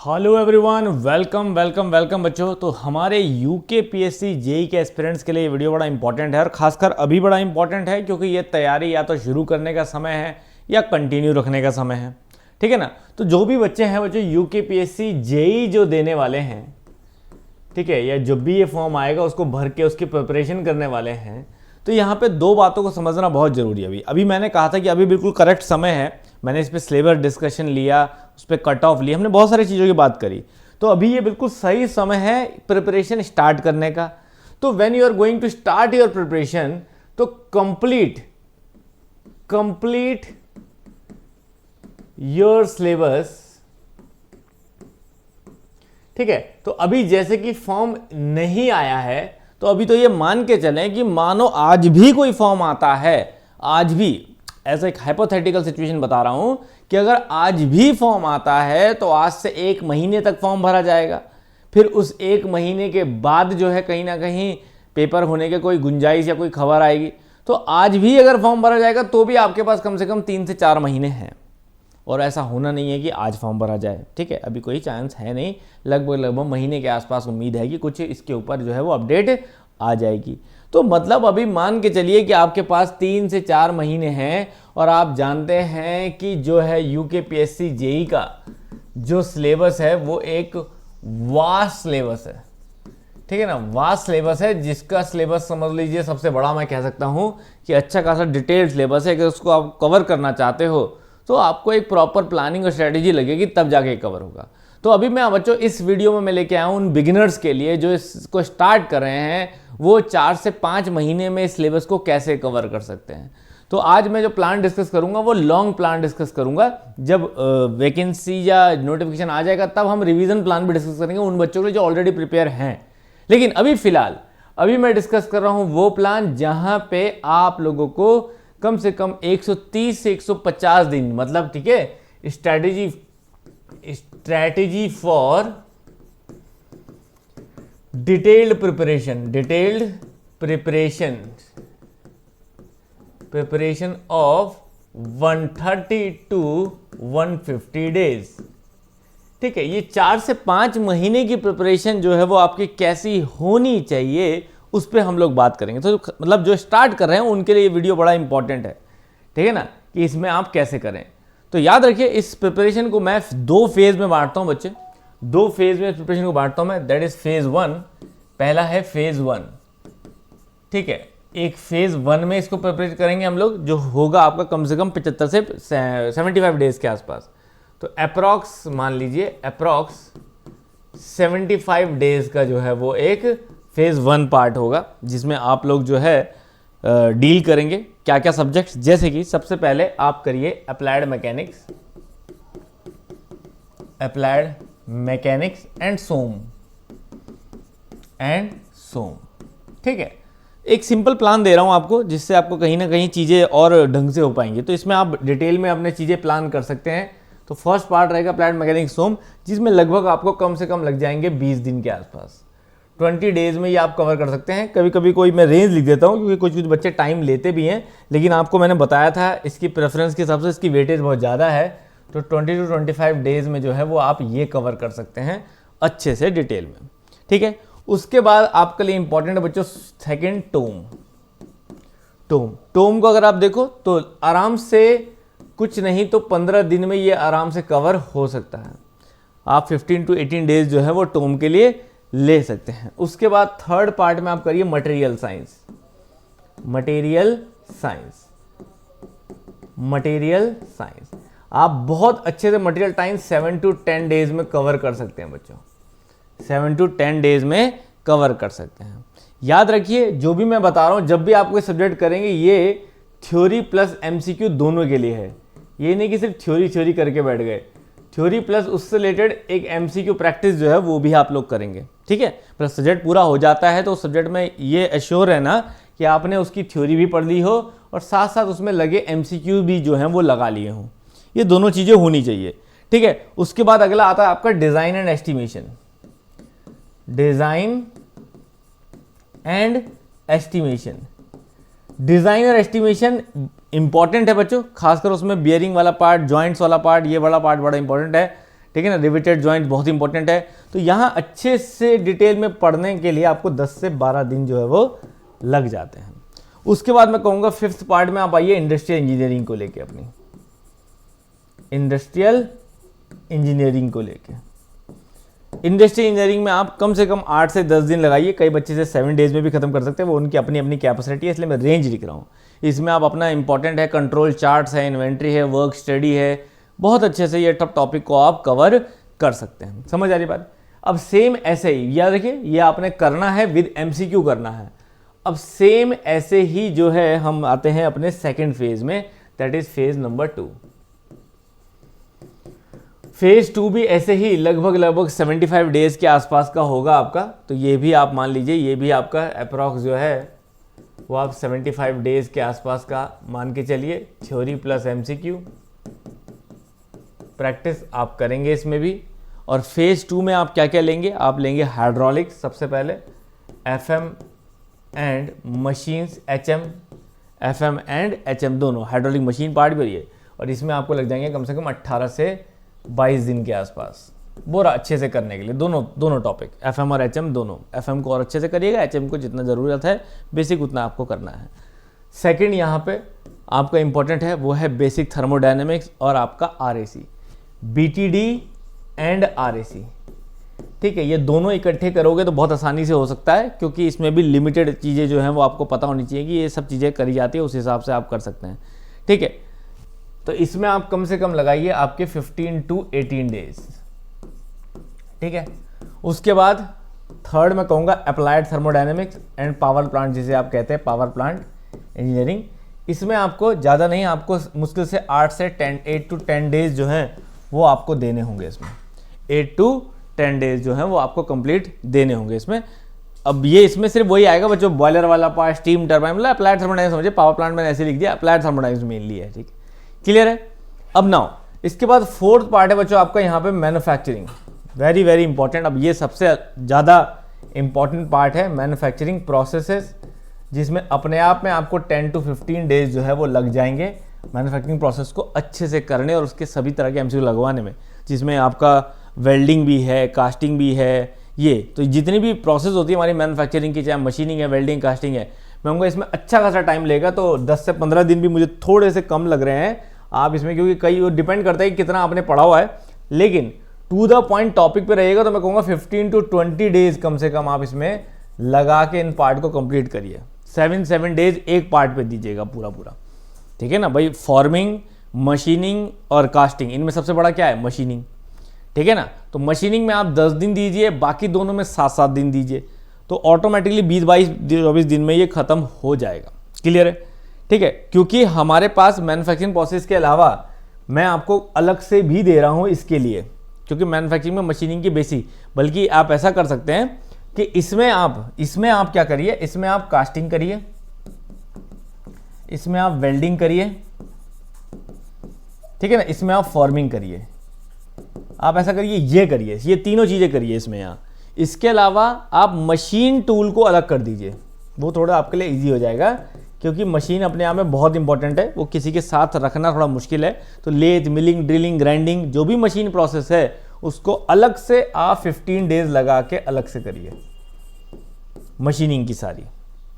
Hello everyone, welcome welcome welcome बच्चों। तो हमारे यूके पीएससी जेई के एस्पिरेंट्स के लिए ये वीडियो बड़ा इंपॉर्टेंट है और खासकर अभी बड़ा इंपॉर्टेंट है क्योंकि ये तैयारी या तो शुरू करने का समय है या कंटिन्यू रखने का समय है। ठीक है ना। तो जो भी बच्चे हैं बच्चों यूके पीएससी जेई जो देने वाले हैं, ठीक है, या जब भी ये फॉर्म आएगा उसको भर के उसकी प्रिपरेशन करने वाले हैं, तो यहाँ पे दो बातों को समझना बहुत जरूरी है। अभी मैंने कहा था कि अभी बिल्कुल करेक्ट समय है। मैंने इस पर सिलेबस डिस्कशन लिया, उस पर कट ऑफ लिया, हमने बहुत सारी चीज़ों की बात करी। तो अभी ये बिल्कुल सही समय है प्रिपरेशन स्टार्ट करने का। तो when you are going to start your preparation, तो कंप्लीट योर सिलेबस। ठीक है। तो अभी जैसे कि फॉर्म नहीं आया है, तो अभी तो ये मान के चलें कि मानो आज भी कोई फॉर्म आता है, आज भी, ऐसा एक हाइपोथेटिकल सिचुएशन बता रहा हूं कि अगर आज भी फॉर्म आता है तो आज से 1 महीने तक फॉर्म भरा जाएगा। फिर उस 1 महीने के बाद जो है कहीं ना कहीं पेपर होने के कोई गुंजाइश या कोई खबर आएगी। तो आज भी अगर फॉर्म भरा जाएगा तो भी आपके पास कम से कम 3 से 4 महीने हैं। और ऐसा होना नहीं है कि आज फॉर्म भरा जाए। ठीक है, अभी कोई चांस है नहीं। लगभग महीने के आसपास उम्मीद है कि कुछ इसके ऊपर जो है वो अपडेट आ जाएगी। तो मतलब अभी मान के चलिए कि आपके पास 3 से 4 महीने हैं और आप जानते हैं कि जो है यूके पीएससी जेई का जो सिलेबस है वो एक वास्ट सिलेबस है। ठीक है ना, वास्ट सिलेबस है, जिसका सिलेबस समझ लीजिए सबसे बड़ा मैं कह सकता हूं कि अच्छा खासा डिटेल्ड सिलेबस है। अगर उसको आप कवर करना चाहते हो तो आपको एक प्रॉपर प्लानिंग और स्ट्रेटेजी लगेगी, तब जाके कवर होगा। तो अभी मैं बच्चों इस वीडियो में मैं लेके आया हूं उन बिगिनर्स के लिए जो इसको स्टार्ट कर रहे हैं, वो 4 से 5 महीने में इस सिलेबस को कैसे कवर कर सकते हैं। तो आज मैं जो प्लान डिस्कस करूंगा वो लॉन्ग प्लान डिस्कस करूंगा। जब वैकेंसी या नोटिफिकेशन आ जाएगा तब हम रिवीजन प्लान भी डिस्कस करेंगे उन बच्चों के लिए जो ऑलरेडी प्रिपेयर हैं। लेकिन अभी फिलहाल मैं डिस्कस कर रहा हूं वो प्लान जहां पे आप लोगों को कम से कम 130 से 150 दिन, मतलब ठीक है, strategy for detailed preparation of 130 to 150 days. ठीक है, ये 4 से 5 महीने की प्रिपरेशन जो है वो आपकी कैसी होनी चाहिए उस पर हम लोग बात करेंगे। तो मतलब जो स्टार्ट कर रहे हैं उनके लिए ये वीडियो बड़ा इंपॉर्टेंट है। ठीक है ना, कि इसमें आप कैसे करें। तो याद रखिए इस प्रिपरेशन को मैं 2 फेज में बांटता हूं बच्चे। 2 फेज में प्रिपरेशन को बांटता हूं मैं, दैट इज फेज 1। पहला है फेज 1। ठीक है, एक फेज 1 में इसको प्रिपरेट करेंगे हम लोग, जो होगा आपका कम से कम 75 से 75 डेज के आसपास। तो अप्रॉक्स मान लीजिए अप्रॉक्स 75 डेज का जो है वो एक फेज 1 पार्ट होगा, जिसमें आप लोग जो है डील करेंगे क्या क्या सब्जेक्ट्स। जैसे कि सबसे पहले आप करिए अप्लाइड मैकेनिक्स एंड सोम। ठीक है, एक सिंपल प्लान दे रहा हूं आपको, जिससे आपको कहीं ना कहीं चीज़ें और ढंग से हो पाएंगी। तो इसमें आप डिटेल में अपने चीज़ें प्लान कर सकते हैं। तो फर्स्ट पार्ट रहेगा अप्लाइड मैकेनिक्स सोम, जिसमें लगभग आपको कम से कम लग जाएंगे 20 दिन के आसपास। 20 डेज में ये आप कवर कर सकते हैं। कभी कभी कोई मैं रेंज लिख देता हूँ क्योंकि कुछ बच्चे टाइम लेते भी हैं, लेकिन आपको मैंने बताया था इसकी प्रेफरेंस के हिसाब से इसकी वेटेज बहुत ज़्यादा है। तो 20 टू 25 डेज में जो है वो आप ये कवर कर सकते हैं अच्छे से डिटेल में। ठीक है, उसके बाद आपके लिए इंपॉर्टेंट है बच्चों सेकेंड टोम को अगर आप देखो तो आराम से कुछ नहीं तो 15 दिन में ये आराम से कवर हो सकता है। आप 15 टू 18 डेज जो है वो टोम के लिए ले सकते हैं। उसके बाद थर्ड पार्ट में आप करिए मटेरियल साइंस। आप बहुत अच्छे से मटेरियल साइंस 7 टू 10 डेज में कवर कर सकते हैं बच्चों। 7 टू 10 डेज में कवर कर सकते हैं। याद रखिए जो भी मैं बता रहा हूं, जब भी आप कोई सब्जेक्ट करेंगे ये थ्योरी प्लस एमसीक्यू दोनों के लिए है। ये नहीं कि सिर्फ थ्योरी करके बैठ गए, थ्योरी प्लस उससे रिलेटेड एक एमसीक्यू प्रैक्टिस जो है वो भी आप लोग करेंगे। ठीक है, प्लस सब्जेक्ट पूरा हो जाता है तो सब्जेक्ट में ये एश्योर है ना कि आपने उसकी थ्योरी भी पढ़ ली हो और साथ साथ उसमें लगे एमसीक्यू भी जो हैं वो लगा लिए हों। ये दोनों चीज़ें होनी चाहिए। ठीक है, उसके बाद अगला आता है आपका डिज़ाइन एंड एस्टिमेशन। डिज़ाइन और एस्टिमेशन इंपॉर्टेंट है बच्चों, खासकर उसमें बियरिंग वाला पार्ट, जॉइंट्स वाला पार्ट, ये वाला पार्ट बड़ा इंपॉर्टेंट है। ठीक है ना। रिवेटेड जॉइंट बहुत इंपॉर्टेंट है। तो यहाँ अच्छे से डिटेल में पढ़ने के लिए आपको 10 से 12 दिन जो है वो लग जाते हैं। उसके बाद मैं कहूँगा 5th पार्ट में आप आइए इंडस्ट्रियल इंजीनियरिंग को लेके, अपनी इंडस्ट्रियल इंजीनियरिंग को लेके। इंडस्ट्रियल इंजीनियरिंग में आप कम से कम 8 से 10 दिन लगाइए। कई बच्चे से 7 डेज में भी खत्म कर सकते हैं, वो उनकी अपनी अपनी कैपेसिटी है, इसलिए मैं रेंज लिख रहा हूँ। इसमें आप अपना इंपॉर्टेंट है, कंट्रोल चार्ट्स है, इन्वेंट्री है, वर्क स्टडी है, बहुत अच्छे से ये टॉप टॉपिक को आप कवर कर सकते हैं। समझ आ रही बात। अब सेम ऐसे ही याद रखिए, ये आपने करना है विद एमसीक्यू करना है। अब सेम ऐसे ही जो है हम आते हैं अपने सेकेंड फेज में, that is phase number 2। Phase 2 भी ऐसे ही लगभग 75 डेज के आसपास का होगा आपका। तो ये भी आप मान लीजिए, ये भी आपका अप्रॉक्स जो है वो आप 75 डेज के आसपास का मान के चलिए। थ्योरी प्लस एमसीक्यू प्रैक्टिस आप करेंगे इसमें भी। और फेज 2 में आप क्या क्या लेंगे? आप लेंगे हाइड्रोलिक्स सबसे पहले, FM and machines, FM and HM दोनों, हाइड्रोलिक मशीन पार्ट भी है। और इसमें आपको लग जाएंगे कम से कम 18 से 22 दिन के आसपास, बोरा अच्छे से करने के लिए। दोनों टॉपिक, एफएम और एचएम दोनों। एफएम को और अच्छे से करिएगा, एचएम को जितना ज़रूरत है बेसिक उतना आपको करना है। सेकंड यहाँ पे आपका इंपॉर्टेंट है वो है बेसिक थर्मोडायनेमिक्स और आपका आरएसी, बीटीडी एंड आरएसी। ठीक है, ये दोनों इकट्ठे करोगे तो बहुत आसानी से हो सकता है, क्योंकि इसमें भी लिमिटेड चीज़ें जो हैं वो आपको पता होनी चाहिए कि ये सब चीज़ें करी जाती है, उस हिसाब से आप कर सकते हैं। ठीक है, तो इसमें आप कम से कम लगाइए आपके 15 to 18 डेज। ठीक है, उसके बाद थर्ड मैं कहूँगा applied thermodynamics and power plant, जिसे आप कहते हैं पावर प्लांट इंजीनियरिंग। इसमें आपको ज़्यादा नहीं, आपको मुश्किल से 8 to 10 डेज जो हैं वो आपको देने होंगे इसमें। 8 to 10 डेज जो हैं वो आपको कंप्लीट देने होंगे इसमें। अब ये इसमें सिर्फ वही आएगा बच्चों, बॉयलर वाला पार्ट, स्टीम टरबाइन, मतलब अप्लाइड थर्मोडायनेमिक्स समझिए। पावर प्लांट मैंने ऐसे लिख दिया, अप्लाइड थर्मोडायनेमिक्स मेनली है। ठीक, क्लियर है। अब नाउ इसके बाद फोर्थ पार्ट है बच्चों आपका यहाँ पे मैन्युफैक्चरिंग, वेरी वेरी इंपॉर्टेंट। अब ये सबसे ज़्यादा इंपॉर्टेंट पार्ट है, मैन्युफैक्चरिंग प्रोसेसेस, जिसमें अपने आप में आपको 10 to 15 डेज जो है वो लग जाएंगे मैन्युफैक्चरिंग प्रोसेस को अच्छे से करने और उसके सभी तरह के एमसीक्यू लगवाने में, जिसमें आपका वेल्डिंग भी है, कास्टिंग भी है। ये तो जितनी भी प्रोसेस होती है हमारी मैन्युफैक्चरिंग की, चाहे मशीनिंग है, वेल्डिंग, कास्टिंग है, मैं कहूँगा इसमें अच्छा खासा टाइम लेगा। तो 10 से 15 दिन भी मुझे थोड़े से कम लग रहे हैं आप इसमें, क्योंकि कई डिपेंड करता है कि कितना आपने पढ़ा हुआ है। लेकिन टू द पॉइंट टॉपिक पे रहेगा तो मैं कहूँगा 15 to 20 डेज कम से कम आप इसमें लगा के इन पार्ट को कंप्लीट करिए। 7 डेज एक पार्ट पे दीजिएगा पूरा। ठीक है ना भाई। फॉर्मिंग, मशीनिंग और कास्टिंग, इनमें सबसे बड़ा क्या है? मशीनिंग। ठीक है ना। तो मशीनिंग में आप 10 दिन दीजिए, बाकी दोनों में 7-7 दिन दीजिए, तो ऑटोमेटिकली 20-22-24 दिन में ये खत्म हो जाएगा। क्लियर है। ठीक है, क्योंकि हमारे पास मैन्युफैक्चरिंग प्रोसेस के अलावा मैं आपको अलग से भी दे रहा हूं इसके लिए, क्योंकि मैन्युफैक्चरिंग में मशीनिंग की बेसिक, बल्कि आप ऐसा कर सकते हैं कि इसमें आप क्या करिए, इसमें आप कास्टिंग करिए, इसमें आप वेल्डिंग करिए, ठीक है ना, इसमें आप फॉर्मिंग करिए। आप ऐसा करिए, ये करिए, ये तीनों चीजें करिए इसमें यहाँ। इसके अलावा आप मशीन टूल को अलग कर दीजिए, वो थोड़ा आपके लिए इजी हो जाएगा, क्योंकि मशीन अपने आप में बहुत इंपॉर्टेंट है, वो किसी के साथ रखना थोड़ा मुश्किल है। तो लेथ, मिलिंग, ड्रिलिंग, ग्राइंडिंग, जो भी मशीन प्रोसेस है उसको अलग से आप 15 डेज लगा के अलग से करिए। मशीनिंग की सारी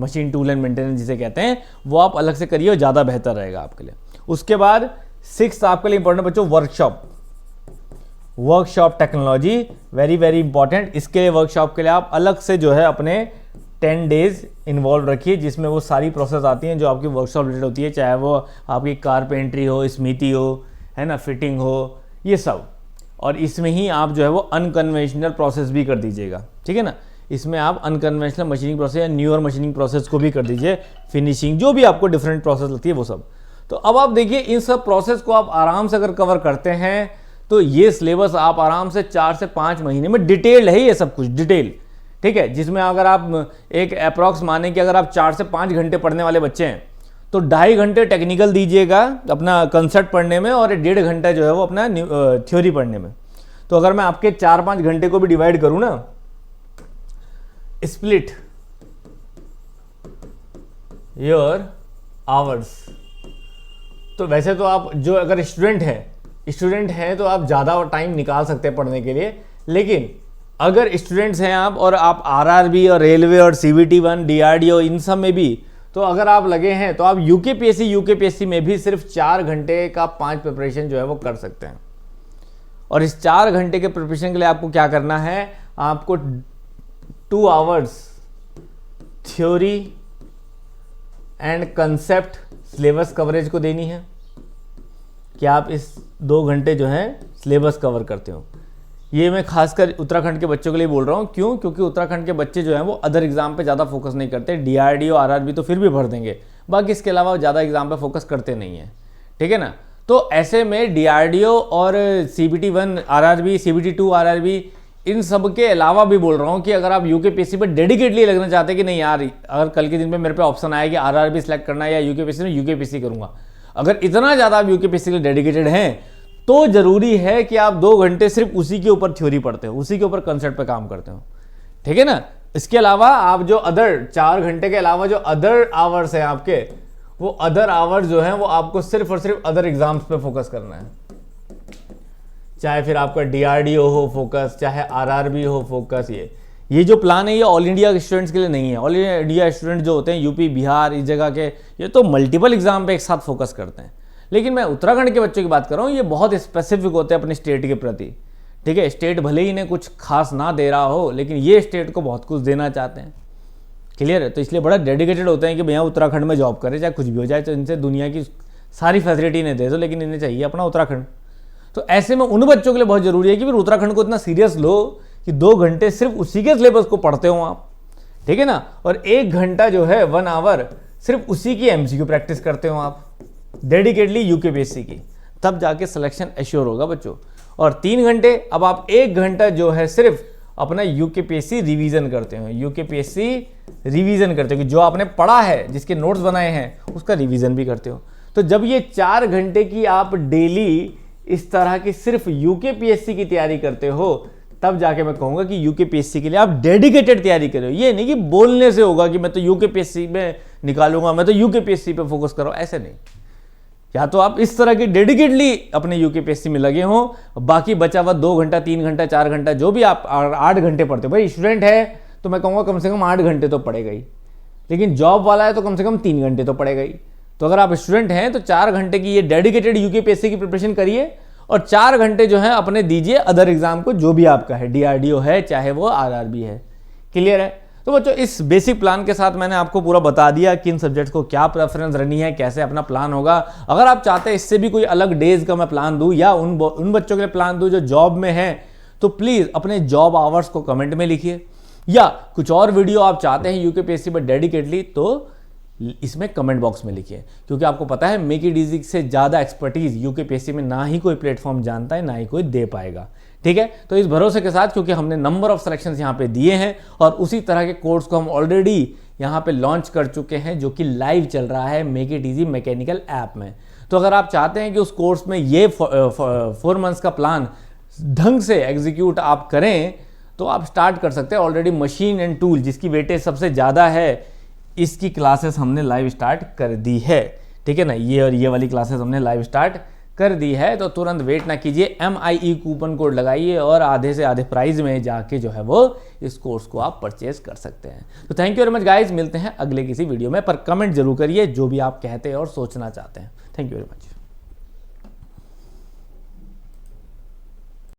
मशीन टूल एंड मेंटेनेंस जिसे कहते हैं वो आप अलग से करिए, ज़्यादा बेहतर रहेगा आपके लिए। उसके बाद 6th आपके लिए इंपॉर्टेंट बच्चों workshop technology, very very important. इसके वर्कशॉप के लिए आप अलग से जो है अपने 10 डेज इन्वॉल्व रखिए, जिसमें वो सारी प्रोसेस आती हैं जो आपकी वर्कशॉप रिलेटेड होती है, चाहे वो आपकी कारपेंट्री हो, स्मिथी हो, है ना, फिटिंग हो, ये सब। और इसमें ही आप जो है वो अनकन्वेंशनल प्रोसेस भी कर दीजिएगा। ठीक है ना, इसमें आप अनकन्वेंशनल मशीनिंग प्रोसेस या न्यूअर मशीनिंग प्रोसेस को भी कर दीजिए, फिनिशिंग, जो भी आपको डिफरेंट प्रोसेस लगती है वो सब। तो अब आप देखिए, इन सब प्रोसेस को आप आराम से अगर कवर करते हैं तो ये सिलेबस आप आराम से 4 से 5 महीने में, डिटेल है ये सब कुछ, डिटेल। ठीक है, जिसमें अगर आप एक अप्रॉक्स माने कि अगर आप 4 से 5 घंटे पढ़ने वाले बच्चे हैं तो 2.5 घंटे टेक्निकल दीजिएगा अपना कंसेप्ट पढ़ने में, और 1.5 घंटा जो है वो अपना थ्योरी पढ़ने में। तो अगर मैं आपके 4-5 घंटे को भी डिवाइड करूं ना, स्प्लिट योर आवर्स, तो वैसे तो आप जो अगर स्टूडेंट है, स्टूडेंट हैं तो आप ज़्यादा टाइम निकाल सकते हैं पढ़ने के लिए, लेकिन अगर स्टूडेंट्स हैं आप और आप आरआरबी और रेलवे और CVT1 DRDO इन सब में भी तो अगर आप लगे हैं तो आप यूकेपीएससी में भी सिर्फ 4 घंटे का 5 प्रिपरेशन जो है वो कर सकते हैं। और इस 4 घंटे के प्रिपरेशन के लिए आपको क्या करना है, आपको 2 hours theory and concept syllabus coverage को देनी है कि आप इस 2 घंटे जो है सिलेबस कवर करते हो। ये मैं खासकर उत्तराखंड के बच्चों के लिए बोल रहा हूँ। क्यों? क्योंकि उत्तराखंड के बच्चे जो हैं वो अदर एग्जाम पे ज़्यादा फोकस नहीं करते। DRDO RRB तो फिर भी भर देंगे, बाकी इसके अलावा ज़्यादा एग्जाम पे फोकस करते नहीं हैं, ठीक है ना। तो ऐसे में DRDO और CVT1 RRB, CVT2 RRB इन सब के अलावा भी बोल रहा हूँ कि अगर आप यूकेपीएससी पर डेडिकेटली लगना चाहते हैं कि नहीं यार, अगर कल के दिन में मेरे पे ऑप्शन आया कि RRB सेलेक्ट करना है या यूकेपीएससी में, यूकेपीएससी करूँगा, अगर इतना ज़्यादा आप यूकेपीएससी के लिए डेडिकेटेड हैं तो जरूरी है कि आप 2 घंटे सिर्फ उसी के ऊपर थ्योरी पढ़ते हो, उसी के ऊपर कंसेप्ट पे काम करते हो, ठीक है ना। इसके अलावा आप जो अदर 4 घंटे के अलावा जो अदर आवर्स हैं आपके, वो अदर आवर्स जो हैं वो आपको सिर्फ और सिर्फ अदर एग्जाम्स पे फोकस करना है। चाहे फिर आपका DRDO हो फोकस, चाहे RRB हो फोकस। ये जो प्लान है ये ऑल इंडिया स्टूडेंट्स के लिए नहीं है। ऑल इंडिया स्टूडेंट जो होते हैं यूपी बिहार इस जगह के, ये तो मल्टीपल एग्जाम पे एक साथ फोकस करते हैं। लेकिन मैं उत्तराखंड के बच्चों की बात कर रहा हूँ, ये बहुत स्पेसिफिक होते हैं अपने स्टेट के प्रति, ठीक है। स्टेट भले ही इन्हें कुछ खास ना दे रहा हो, लेकिन ये स्टेट को बहुत कुछ देना चाहते हैं, क्लियर है। तो इसलिए बड़ा डेडिकेटेड होते हैं कि भैया उत्तराखंड में जॉब करें, चाहे कुछ भी हो जाए, तो इनसे दुनिया की सारी फैसिलिटी इन्हें दे दो, लेकिन इन्हें चाहिए अपना उत्तराखंड। तो ऐसे में उन बच्चों के लिए बहुत जरूरी है कि फिर उत्तराखंड को इतना सीरियस लो कि 2 घंटे सिर्फ उसी के सिलेबस को पढ़ते हो आप, ठीक है ना। और 1 घंटा जो है 1 आवर सिर्फ उसी की MCQ प्रैक्टिस करते हो आप डेडिकेटली यूकेपीएससी की, तब जाके सिलेक्शन एश्योर होगा बच्चों। और 3 घंटे अब आप 1 घंटा जो है सिर्फ अपना यूकेपीएससी रिवीजन करते हो, यूकेपीएससी रिवीजन करते हो कि जो आपने पढ़ा है, जिसके नोट्स बनाए हैं उसका रिवीजन भी करते हो। तो जब ये 4 घंटे की आप डेली इस तरह की सिर्फ यूकेपीएससी की तैयारी करते हो, तब जाके मैं कहूंगा कि यूकेपीएससी के लिए आप डेडिकेटेड तैयारी करो। ये नहीं कि बोलने से होगा कि मैं तो यूकेपीएससी में निकालूंगा, मैं तो यूकेपीएससी पे फोकस करो, ऐसे नहीं। या तो आप इस तरह की डेडिकेटली अपने यूकेपीएससी में लगे हो, बाकी बचा हुआ 2 घंटा 3 घंटा 4 घंटा जो भी आप 8 घंटे पढ़ते हो। भाई स्टूडेंट है तो मैं कहूँगा कम से कम 8 घंटे तो पढ़ेगा ही, लेकिन जॉब वाला है तो कम से कम 3 घंटे तो पढ़ेगा ही। तो अगर आप स्टूडेंट हैं तो 4 घंटे की ये डेडिकेटेड यूकेपीएससी की प्रिपरेशन करिए और 4 घंटे जो है अपने दीजिए अदर एग्जाम को, जो भी आपका है, DRDO है चाहे वो RRB है, क्लियर है। तो बच्चों इस बेसिक प्लान के साथ मैंने आपको पूरा बता दिया किन सब्जेक्ट्स को क्या प्रेफरेंस रहनी है, कैसे अपना प्लान होगा। अगर आप चाहते हैं इससे भी कोई अलग डेज का मैं प्लान दूं या उन बच्चों के लिए प्लान दूं जो जॉब में हैं, तो प्लीज़ अपने जॉब आवर्स को कमेंट में लिखिए, या कुछ और वीडियो आप चाहते हैं यूकेपीएससी पर डेडिकेटली तो इसमें कमेंट बॉक्स में लिखिए। क्योंकि आपको पता है मेक इट इजी से ज़्यादा एक्सपर्टीज यूकेपीएससी में ना ही कोई प्लेटफॉर्म जानता है, ना ही कोई दे पाएगा, ठीक है। तो इस भरोसे के साथ, क्योंकि हमने नंबर ऑफ सिलेक्शंस यहाँ पे दिए हैं और उसी तरह के कोर्स को हम ऑलरेडी यहाँ पे लॉन्च कर चुके हैं जो कि लाइव चल रहा है make it easy mechanical app में। तो अगर आप चाहते हैं कि उस कोर्स में ये 4 मंथ्स का प्लान ढंग से एग्जीक्यूट आप करें तो आप स्टार्ट कर सकते हैं। ऑलरेडी मशीन एंड टूल जिसकी वेटेज सबसे ज़्यादा है, इसकी क्लासेस हमने लाइव स्टार्ट कर दी है, ठीक है ना। ये और ये वाली क्लासेस हमने लाइव स्टार्ट कर दी है। तो तुरंत वेट ना कीजिए, MIE कूपन कोड लगाइए और आधे से आधे प्राइस में जाके जो है वो इस कोर्स को आप परचेज कर सकते हैं। तो thank you very much guys, मिलते हैं अगले किसी वीडियो में, पर कमेंट जरूर करिए जो भी आप कहते हैं और सोचना चाहते हैं। Thank you very much.